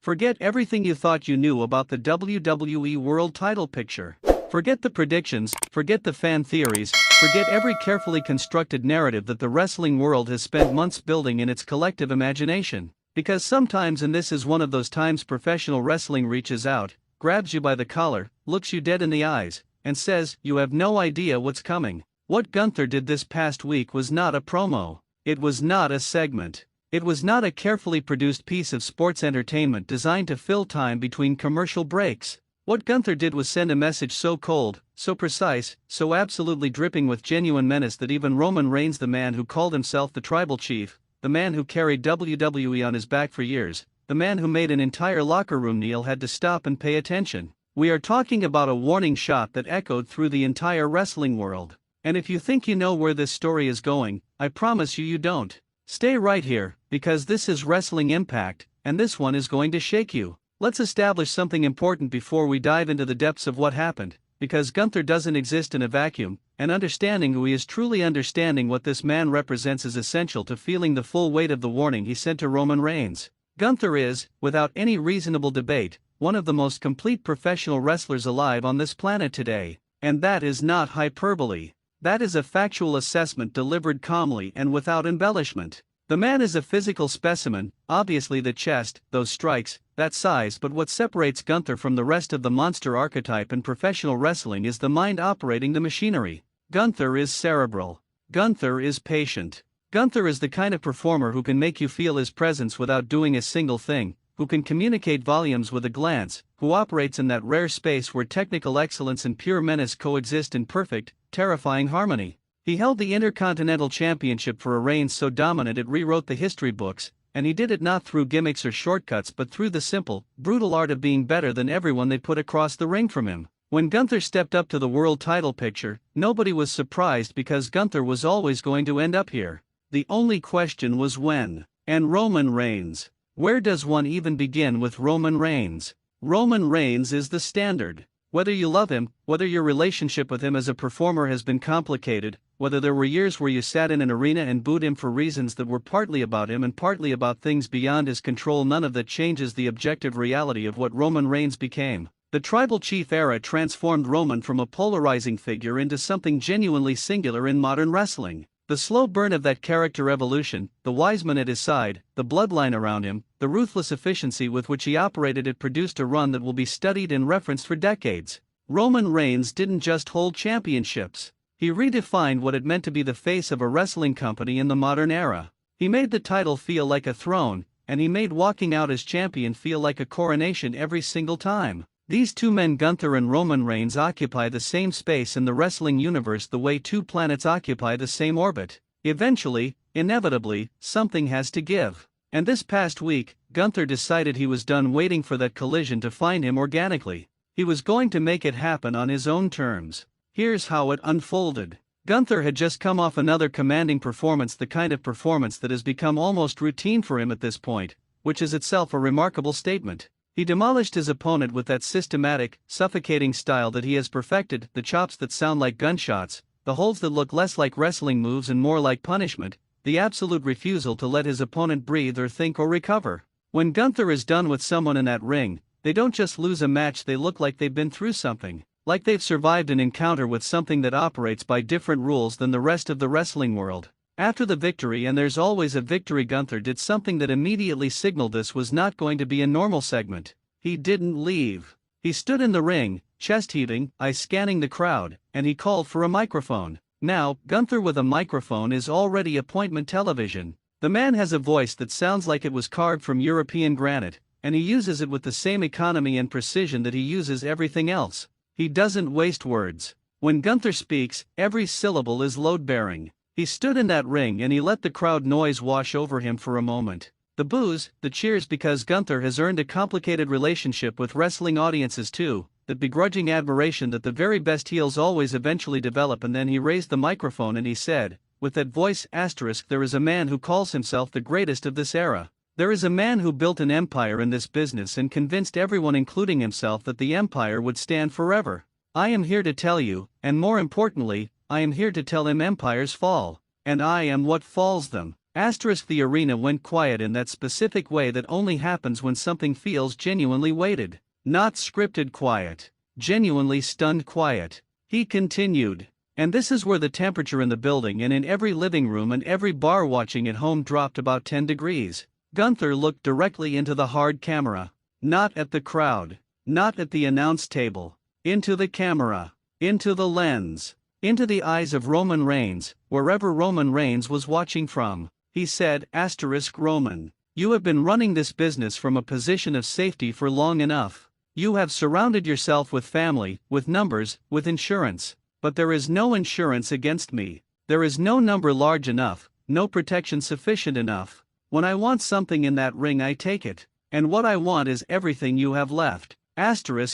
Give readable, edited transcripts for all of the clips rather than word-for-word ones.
Forget everything you thought you knew about the WWE World Title picture. Forget the predictions, forget the fan theories, forget every carefully constructed narrative that the wrestling world has spent months building in its collective imagination. Because sometimes, and this is one of those times, professional wrestling reaches out, grabs you by the collar, looks you dead in the eyes, and says, you have no idea what's coming. What Gunther did this past week was not a promo. It was not a segment. It was not a carefully produced piece of sports entertainment designed to fill time between commercial breaks. What Gunther did was send a message so cold, so precise, so absolutely dripping with genuine menace that even Roman Reigns, the man who called himself the Tribal Chief, the man who carried WWE on his back for years, the man who made an entire locker room kneel, had to stop and pay attention. We are talking about a warning shot that echoed through the entire wrestling world. And if you think you know where this story is going, I promise you don't. Stay right here, because this is Wrestling Impact, and this one is going to shake you. Let's establish something important before we dive into the depths of what happened, because Gunther doesn't exist in a vacuum, and understanding who he is, truly understanding what this man represents, is essential to feeling the full weight of the warning he sent to Roman Reigns. Gunther is, without any reasonable debate, one of the most complete professional wrestlers alive on this planet today, and that is not hyperbole. That is a factual assessment delivered calmly and without embellishment. The man is a physical specimen, obviously the chest, those strikes, that size, but what separates Gunther from the rest of the monster archetype in professional wrestling is the mind operating the machinery. Gunther is cerebral. Gunther is patient. Gunther is the kind of performer who can make you feel his presence without doing a single thing, who can communicate volumes with a glance, who operates in that rare space where technical excellence and pure menace coexist in perfect, terrifying harmony. He held the Intercontinental Championship for a reign so dominant it rewrote the history books, and he did it not through gimmicks or shortcuts but through the simple, brutal art of being better than everyone they put across the ring from him. When Gunther stepped up to the world title picture, nobody was surprised because Gunther was always going to end up here. The only question was when. And Roman Reigns. Where does one even begin with Roman Reigns? Roman Reigns is the standard. Whether you love him, whether your relationship with him as a performer has been complicated, whether there were years where you sat in an arena and booed him for reasons that were partly about him and partly about things beyond his control, none of that changes the objective reality of what Roman Reigns became. The Tribal Chief era transformed Roman from a polarizing figure into something genuinely singular in modern wrestling. The slow burn of that character evolution, the wise man at his side, the bloodline around him, the ruthless efficiency with which he operated it produced a run that will be studied and referenced for decades. Roman Reigns didn't just hold championships. He redefined what it meant to be the face of a wrestling company in the modern era. He made the title feel like a throne, and he made walking out as champion feel like a coronation every single time. These two men, Gunther and Roman Reigns, occupy the same space in the wrestling universe the way two planets occupy the same orbit. Eventually, inevitably, something has to give. And this past week, Gunther decided he was done waiting for that collision to find him organically. He was going to make it happen on his own terms. Here's how it unfolded. Gunther had just come off another commanding performance, the kind of performance that has become almost routine for him at this point, which is itself a remarkable statement. He demolished his opponent with that systematic, suffocating style that he has perfected, the chops that sound like gunshots, the holds that look less like wrestling moves and more like punishment, the absolute refusal to let his opponent breathe or think or recover. When Gunther is done with someone in that ring, they don't just lose a match, they look like they've been through something, like they've survived an encounter with something that operates by different rules than the rest of the wrestling world. After the victory, and there's always a victory, Gunther did something that immediately signaled this was not going to be a normal segment. He didn't leave. He stood in the ring, chest heaving, eyes scanning the crowd, and he called for a microphone. Now, Gunther with a microphone is already appointment television. The man has a voice that sounds like it was carved from European granite, and he uses it with the same economy and precision that he uses everything else. He doesn't waste words. When Gunther speaks, every syllable is load-bearing. He stood in that ring and he let the crowd noise wash over him for a moment. The boos, the cheers, because Gunther has earned a complicated relationship with wrestling audiences too, that begrudging admiration that the very best heels always eventually develop. And then he raised the microphone and he said, with that voice, there is a man who calls himself the greatest of this era. There is a man who built an empire in this business and convinced everyone, including himself, that the empire would stand forever. I am here to tell you, and more importantly, I am here to tell him empires fall, and I am what falls them. The arena went quiet in that specific way that only happens when something feels genuinely weighted. Not scripted quiet. Genuinely stunned quiet. He continued. And this is where the temperature in the building and in every living room and every bar watching at home dropped about 10 degrees. Gunther looked directly into the hard camera. Not at the crowd. Not at the announce table. Into the camera. Into the lens. Into the eyes of Roman Reigns, wherever Roman Reigns was watching from. He said, Roman, you have been running this business from a position of safety for long enough. You have surrounded yourself with family, with numbers, with insurance. But there is no insurance against me. There is no number large enough, no protection sufficient enough. When I want something in that ring, I take it. And what I want is everything you have left.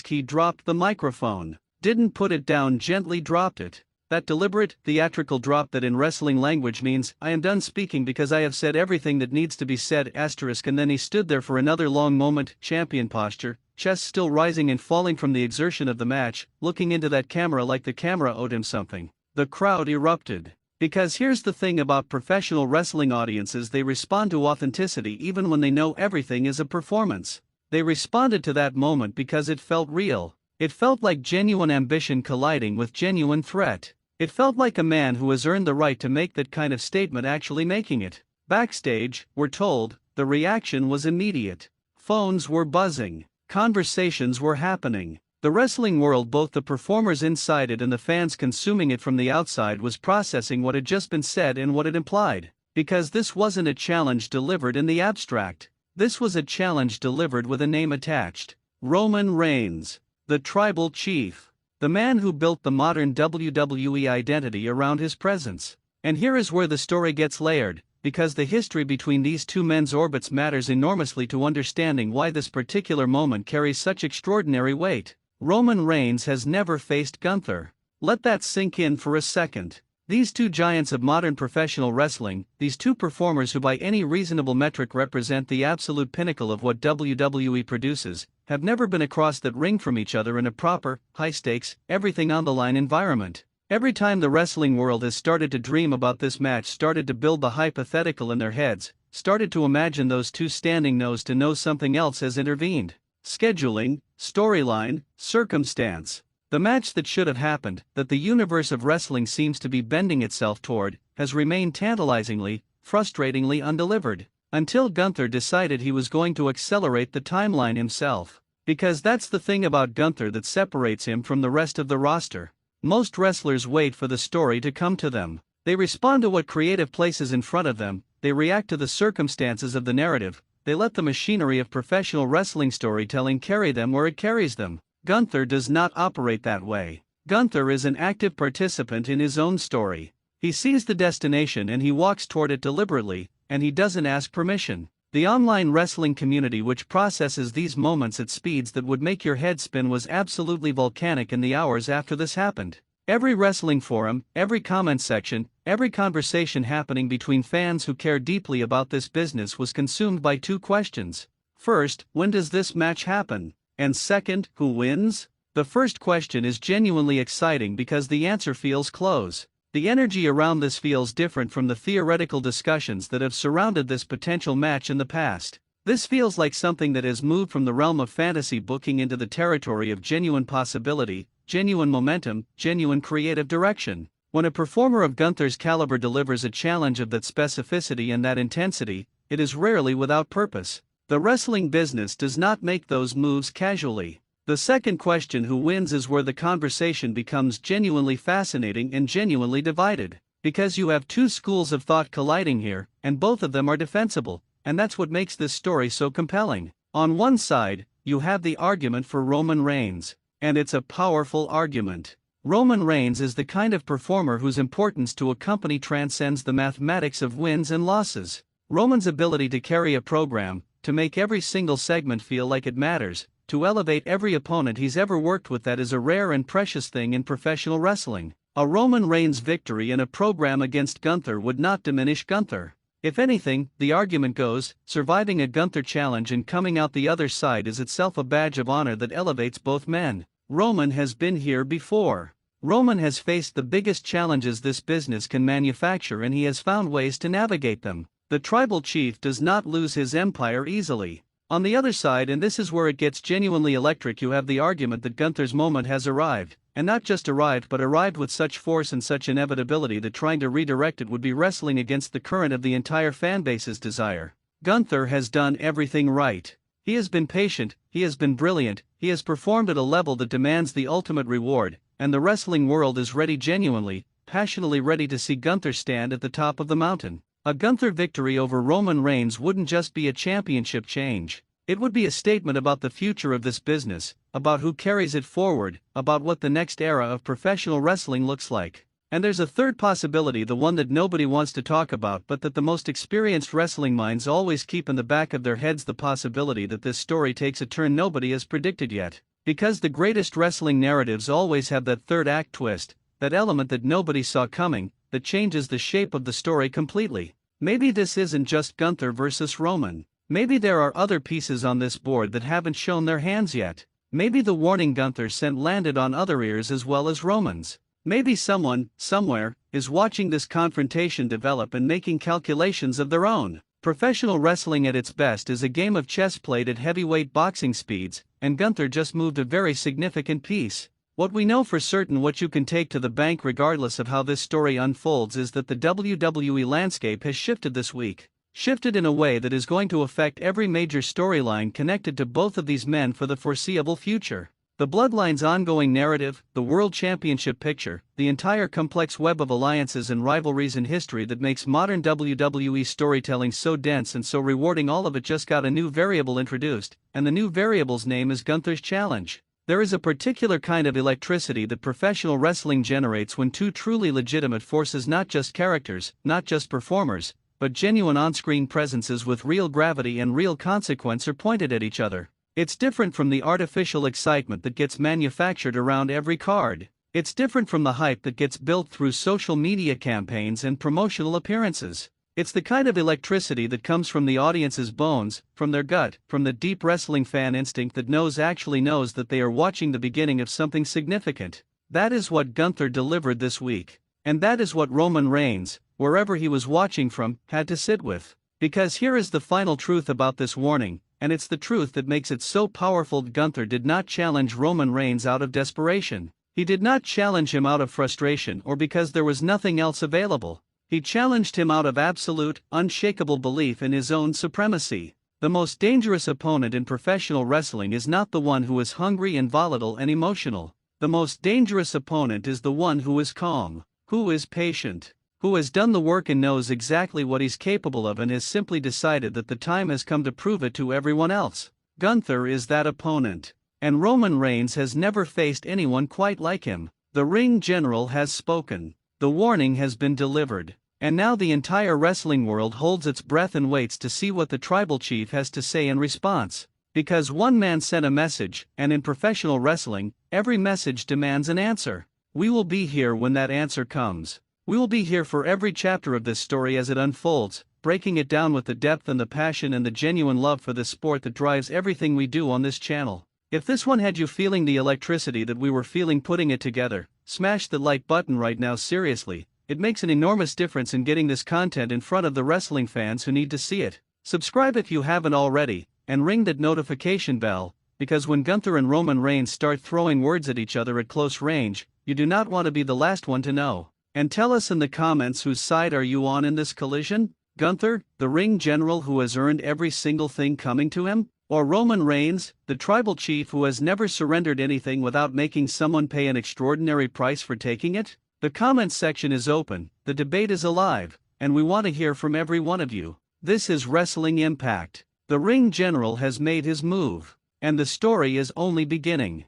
He dropped the microphone. Didn't put it down, gently dropped it. That deliberate, theatrical drop that in wrestling language means, I am done speaking because I have said everything that needs to be said. And then he stood there for another long moment, champion posture, chest still rising and falling from the exertion of the match, looking into that camera like the camera owed him something. The crowd erupted. Because here's the thing about professional wrestling audiences, they respond to authenticity even when they know everything is a performance. They responded to that moment because it felt real. It felt like genuine ambition colliding with genuine threat. It felt like a man who has earned the right to make that kind of statement actually making it. Backstage, we're told, the reaction was immediate. Phones were buzzing. Conversations were happening. The wrestling world, both the performers inside it and the fans consuming it from the outside, was processing what had just been said and what it implied. Because this wasn't a challenge delivered in the abstract. This was a challenge delivered with a name attached. Roman Reigns. The tribal chief. The man who built the modern WWE identity around his presence. And here is where the story gets layered, because the history between these two men's orbits matters enormously to understanding why this particular moment carries such extraordinary weight. Roman Reigns has never faced Gunther. Let that sink in for a second. These two giants of modern professional wrestling, these two performers who by any reasonable metric represent the absolute pinnacle of what WWE produces, have never been across that ring from each other in a proper, high-stakes, everything-on-the-line environment. Every time the wrestling world has started to dream about this match, started to build the hypothetical in their heads, started to imagine those two standing nose to nose, something else has intervened. Scheduling, storyline, circumstance. The match that should have happened, that the universe of wrestling seems to be bending itself toward, has remained tantalizingly, frustratingly undelivered. Until Gunther decided he was going to accelerate the timeline himself. Because that's the thing about Gunther that separates him from the rest of the roster. Most wrestlers wait for the story to come to them. They respond to what creative places in front of them, they react to the circumstances of the narrative, they let the machinery of professional wrestling storytelling carry them where it carries them. Gunther does not operate that way. Gunther is an active participant in his own story. He sees the destination and he walks toward it deliberately, and he doesn't ask permission. The online wrestling community, which processes these moments at speeds that would make your head spin, was absolutely volcanic in the hours after this happened. Every wrestling forum, every comment section, every conversation happening between fans who care deeply about this business was consumed by two questions. First, when does this match happen? And second, who wins? The first question is genuinely exciting because the answer feels close. The energy around this feels different from the theoretical discussions that have surrounded this potential match in the past. This feels like something that has moved from the realm of fantasy booking into the territory of genuine possibility, genuine momentum, genuine creative direction. When a performer of Gunther's caliber delivers a challenge of that specificity and that intensity, it is rarely without purpose. The wrestling business does not make those moves casually. The second question, who wins, is where the conversation becomes genuinely fascinating and genuinely divided. Because you have two schools of thought colliding here, and both of them are defensible, and that's what makes this story so compelling. On one side, you have the argument for Roman Reigns, and it's a powerful argument. Roman Reigns is the kind of performer whose importance to a company transcends the mathematics of wins and losses. Roman's ability to carry a program, to make every single segment feel like it matters, to elevate every opponent he's ever worked with, that is a rare and precious thing in professional wrestling. A Roman Reigns victory in a program against Gunther would not diminish Gunther. If anything, the argument goes, surviving a Gunther challenge and coming out the other side is itself a badge of honor that elevates both men. Roman has been here before. Roman has faced the biggest challenges this business can manufacture, and he has found ways to navigate them. The tribal chief does not lose his empire easily. On the other side, and this is where it gets genuinely electric, you have the argument that Gunther's moment has arrived, and not just arrived but arrived with such force and such inevitability that trying to redirect it would be wrestling against the current of the entire fanbase's desire. Gunther has done everything right. He has been patient, he has been brilliant, he has performed at a level that demands the ultimate reward, and the wrestling world is ready, genuinely, passionately ready to see Gunther stand at the top of the mountain. A Gunther victory over Roman Reigns wouldn't just be a championship change. It would be a statement about the future of this business, about who carries it forward, about what the next era of professional wrestling looks like. And there's a third possibility, the one that nobody wants to talk about but that the most experienced wrestling minds always keep in the back of their heads, the possibility that this story takes a turn nobody has predicted yet. Because the greatest wrestling narratives always have that third act twist, that element that nobody saw coming, that changes the shape of the story completely. Maybe this isn't just Gunther versus Roman. Maybe there are other pieces on this board that haven't shown their hands yet. Maybe the warning Gunther sent landed on other ears as well as Roman's. Maybe someone, somewhere, is watching this confrontation develop and making calculations of their own. Professional wrestling at its best is a game of chess played at heavyweight boxing speeds, and Gunther just moved a very significant piece. What we know for certain, what you can take to the bank regardless of how this story unfolds, is that the WWE landscape has shifted this week. Shifted in a way that is going to affect every major storyline connected to both of these men for the foreseeable future. The Bloodline's ongoing narrative, the World Championship picture, the entire complex web of alliances and rivalries in history that makes modern WWE storytelling so dense and so rewarding, all of it just got a new variable introduced, and the new variable's name is Gunther's challenge. There is a particular kind of electricity that professional wrestling generates when two truly legitimate forces, not just characters, not just performers, but genuine on-screen presences with real gravity and real consequence, are pointed at each other. It's different from the artificial excitement that gets manufactured around every card. It's different from the hype that gets built through social media campaigns and promotional appearances. It's the kind of electricity that comes from the audience's bones, from their gut, from the deep wrestling fan instinct that actually knows that they are watching the beginning of something significant. That is what Gunther delivered this week. And that is what Roman Reigns, wherever he was watching from, had to sit with. Because here is the final truth about this warning, and it's the truth that makes it so powerful. Gunther did not challenge Roman Reigns out of desperation. He did not challenge him out of frustration or because there was nothing else available. He challenged him out of absolute, unshakable belief in his own supremacy. The most dangerous opponent in professional wrestling is not the one who is hungry and volatile and emotional. The most dangerous opponent is the one who is calm, who is patient, who has done the work and knows exactly what he's capable of and has simply decided that the time has come to prove it to everyone else. Gunther is that opponent. And Roman Reigns has never faced anyone quite like him. The ring general has spoken. The warning has been delivered. And now the entire wrestling world holds its breath and waits to see what the tribal chief has to say in response. Because one man sent a message, and in professional wrestling, every message demands an answer. We will be here when that answer comes. We will be here for every chapter of this story as it unfolds, breaking it down with the depth and the passion and the genuine love for this sport that drives everything we do on this channel. If this one had you feeling the electricity that we were feeling putting it together, smash the like button right now. Seriously. It makes an enormous difference in getting this content in front of the wrestling fans who need to see it. Subscribe if you haven't already, and ring that notification bell, because when Gunther and Roman Reigns start throwing words at each other at close range, you do not want to be the last one to know. And tell us in the comments, whose side are you on in this collision? Gunther, the ring general who has earned every single thing coming to him? Or Roman Reigns, the tribal chief who has never surrendered anything without making someone pay an extraordinary price for taking it? The comments section is open, the debate is alive, and we want to hear from every one of you. This is Wrestling Impact. The ring general has made his move, and the story is only beginning.